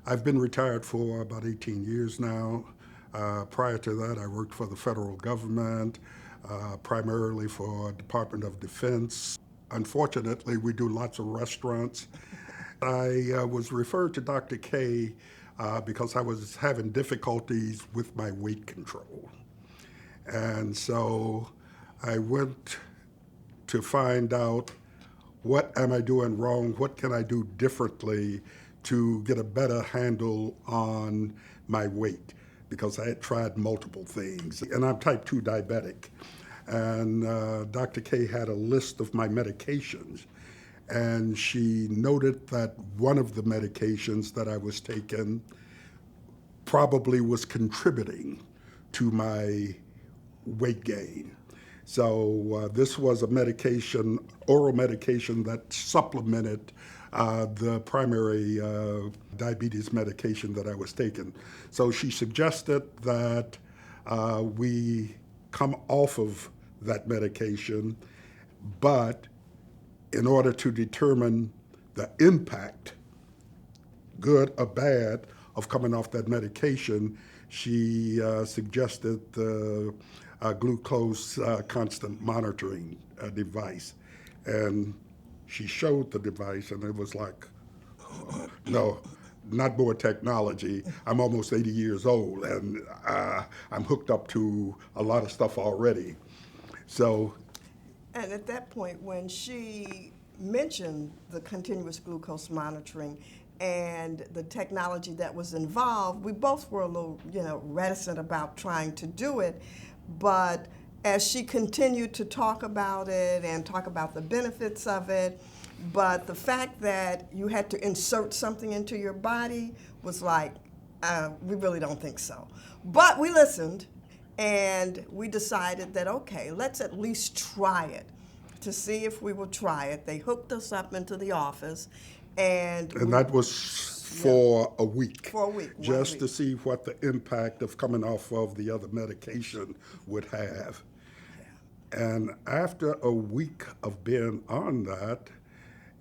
I've been retired for about 18 years now. Prior to that, I worked for the federal government, primarily for Department of Defense. Unfortunately, we do lots of restaurants. I was referred to Dr. K because I was having difficulties with my weight control. And so I went to find out what am I doing wrong, what can I do differently to get a better handle on my weight, because I had tried multiple things. And I'm type 2 diabetic. And Dr. K had a list of my medications. And she noted that one of the medications that I was taking probably was contributing to my weight gain. So this was a medication, oral medication that supplemented the primary diabetes medication that I was taking. So she suggested that we come off of that medication, but in order to determine the impact, good or bad, of coming off that medication, she suggested the glucose constant monitoring device. And she showed the device, and it was like, no, not more technology. I'm almost 80 years old, and I'm hooked up to a lot of stuff already. So, And at that point, when she mentioned the continuous glucose monitoring and the technology that was involved, we both were a little, reticent about trying to do it. But as she continued to talk about it and talk about the benefits of it, but the fact that you had to insert something into your body was like, we really don't think so. But we listened, and we decided that, okay, let's at least try it to see if we will try it. They hooked us up into the office, and that was for a week. For a week. Just to see what the impact of coming off of the other medication would have. Yeah. And after a week of being on that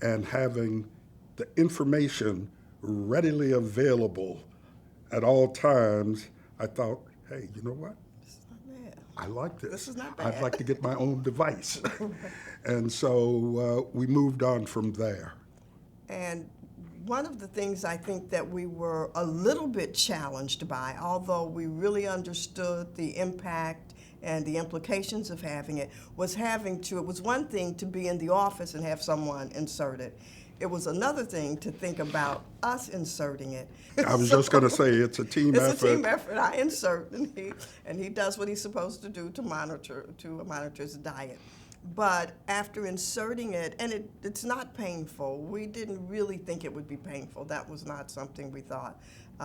and having the information readily available at all times, I thought, hey, you know what? I like this. This is not bad. I'd like to get my own device. And so we moved on from there. And one of the things I think that we were a little bit challenged by, although we really understood the impact and the implications of having it, it was one thing to be in the office and have someone insert it. It was another thing to think about us inserting it. I was just going to say, it's a team effort. It's a team effort. I insert, and he does what he's supposed to do to monitor his diet. But after inserting it, and it's not painful. We didn't really think it would be painful. That was not something we thought.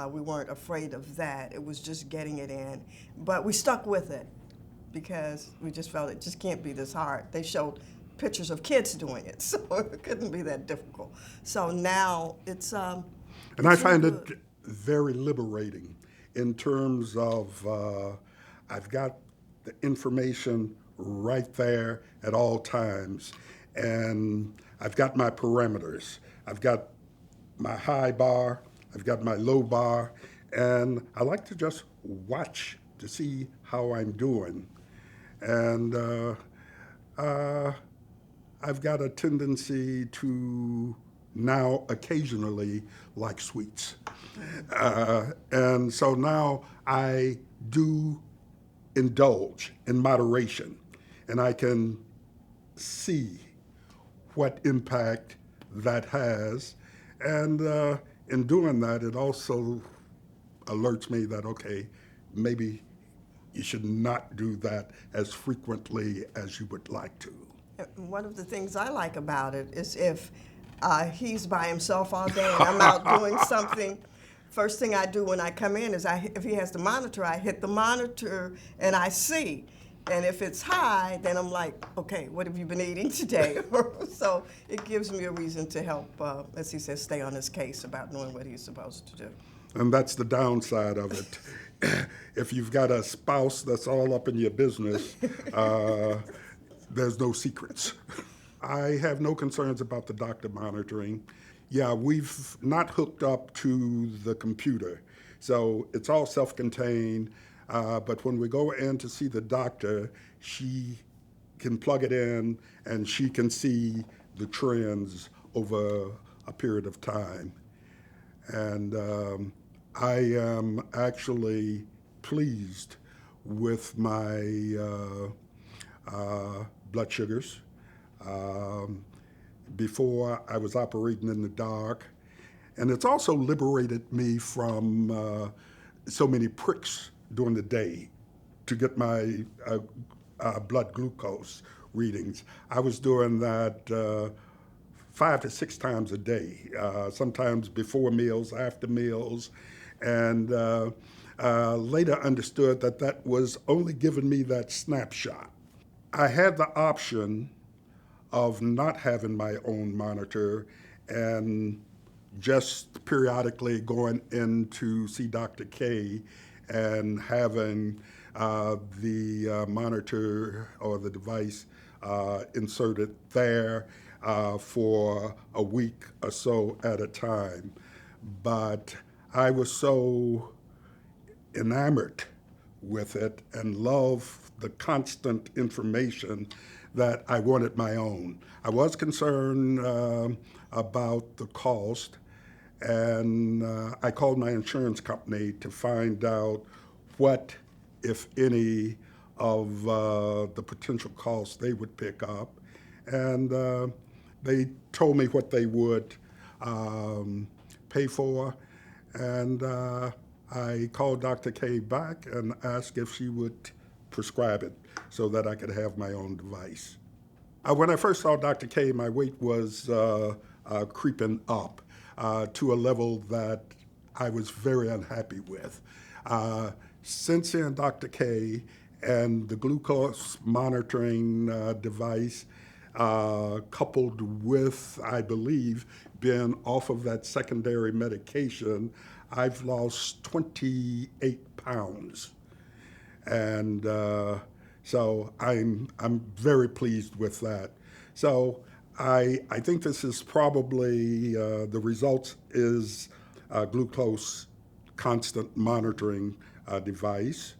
We weren't afraid of that. It was just getting it in. But we stuck with it because we just felt it just can't be this hard. They showed pictures of kids doing it, so it couldn't be that difficult. So now it's and I find it very liberating in terms of I've got the information right there at all times, and I've got my parameters. I've got my high bar, I've got my low bar, and I like to just watch to see how I'm doing. And I've got a tendency to now occasionally like sweets. And so now I do indulge in moderation, and I can see what impact that has. And in doing that, it also alerts me that, okay, maybe you should not do that as frequently as you would like to. One of the things I like about it is if he's by himself all day and I'm out doing something, first thing I do when I come in is if he has the monitor, I hit the monitor and I see. And if it's high, then I'm like, okay, what have you been eating today? So it gives me a reason to help, as he says, stay on his case about knowing what he's supposed to do. And that's the downside of it. If you've got a spouse that's all up in your business, there's no secrets. I have no concerns about the doctor monitoring. Yeah, we've not hooked up to the computer, so it's all self-contained. But when we go in to see the doctor, she can plug it in and she can see the trends over a period of time. And I am actually pleased with my blood sugars. Um, Before I was operating in the dark. And it's also liberated me from so many pricks during the day to get my blood glucose readings. I was doing that 5 to 6 times a day, sometimes before meals, after meals, and later understood that that was only giving me that snapshot. I had the option of not having my own monitor and just periodically going in to see Dr. K and having the monitor or the device inserted there for a week or so at a time. But I was so enamored with it and loved the constant information that I wanted my own. I was concerned about the cost, and I called my insurance company to find out what, if any, of the potential costs they would pick up. And they told me what they would pay for, and I called Dr. K back and asked if she would prescribe it so that I could have my own device. When I first saw Dr. K, my weight was creeping up to a level that I was very unhappy with. Since seeing Dr. K and the glucose monitoring device, coupled with, I believe, being off of that secondary medication, I've lost 28 pounds. And so I'm very pleased with that. So I think this is probably the results is a glucose constant monitoring device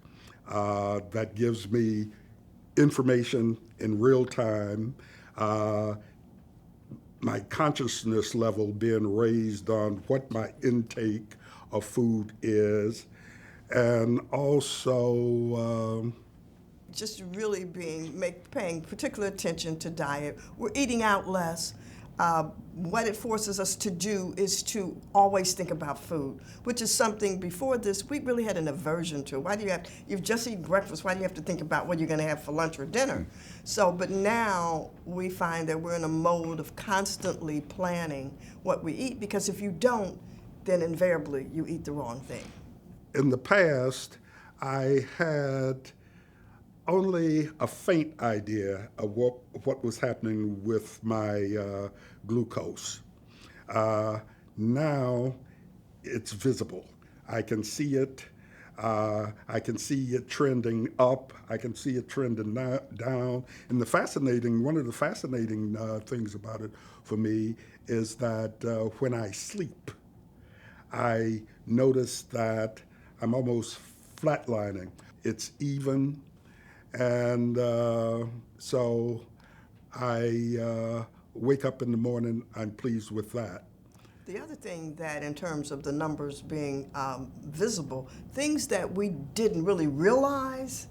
that gives me information in real time. My consciousness level being raised on what my intake of food is, and also Just really paying particular attention to diet. We're eating out less. What it forces us to do is to always think about food, which is something before this we really had an aversion to. You've just eaten breakfast, why do you have to think about what you're going to have for lunch or dinner? So, but now we find that we're in a mode of constantly planning what we eat, because if you don't, then invariably you eat the wrong thing. in the past, I had only a faint idea of what was happening with my glucose. Now it's visible. I can see it. I can see it trending up. I can see it trending down. And one of the fascinating things about it for me is that when I sleep, I notice that I'm almost flatlining. It's even, and so I wake up in the morning, I'm pleased with that. The other thing that, in terms of the numbers being visible, things that we didn't really realize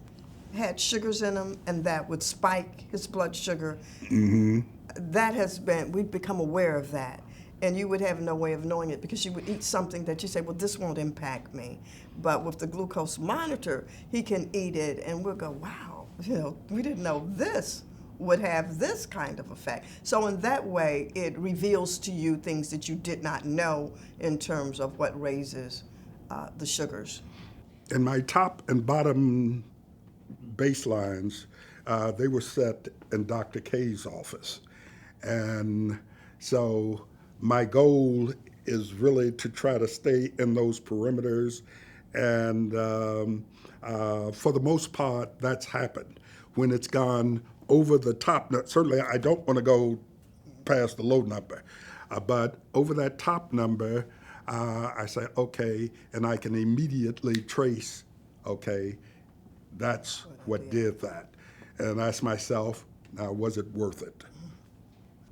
had sugars in them and that would spike his blood sugar, we've become aware of that. And you would have no way of knowing it because you would eat something that you say, well, this won't impact me. But with the glucose monitor, he can eat it and we'll go, wow, we didn't know this would have this kind of effect. So in that way, it reveals to you things that you did not know in terms of what raises the sugars. And my top and bottom baselines, they were set in Dr. K's office. And so my goal is really to try to stay in those perimeters. And for the most part, that's happened. When it's gone over the top, certainly I don't want to go past the low number. But over that top number, I say, okay, and I can immediately trace, okay, that's what did that. And ask myself, now, was it worth it?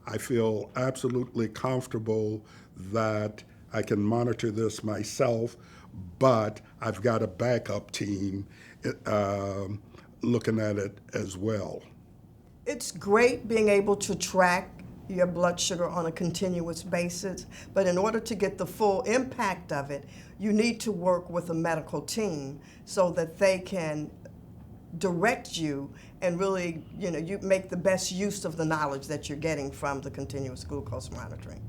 I feel absolutely comfortable that I can monitor this myself, but I've got a backup team looking at it as well. It's great being able to track your blood sugar on a continuous basis, but in order to get the full impact of it, you need to work with a medical team so that they can direct you and really, you make the best use of the knowledge that you're getting from the continuous glucose monitoring.